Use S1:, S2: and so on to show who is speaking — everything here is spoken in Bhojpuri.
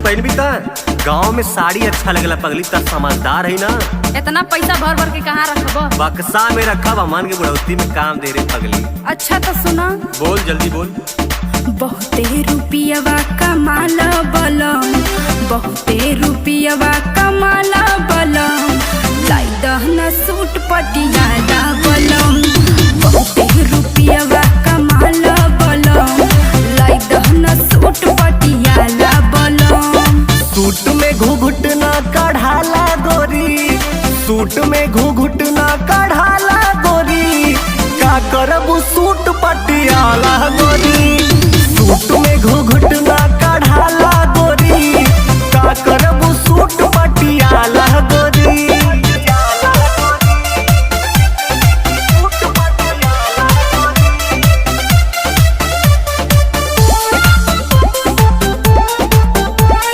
S1: पहनबी त गाँव में साड़ी अच्छा लगला पगली, त समझदार है ना।
S2: इतना पैसा भर भर के कहाँ रखबो?
S1: बक्सा में रखब, अमन के बुढ़ौती में काम दे रे पगली।
S2: अच्छा तो सुना,
S1: बोल जल्दी बोल।
S2: बहुते रुपया कमाला बलम, बहुते रुपया कमाला बलम, लाई दहना सूट पटियाला बलम, बहुते रुपया कमाला बलम, लाई दहना सूट पटियाला बलम।
S1: सूट में घुघुटना कढ़ाला गोरी, सूट में घुघुटना कढ़ाला गोरी, का करबू सूट पटियाला गोरी।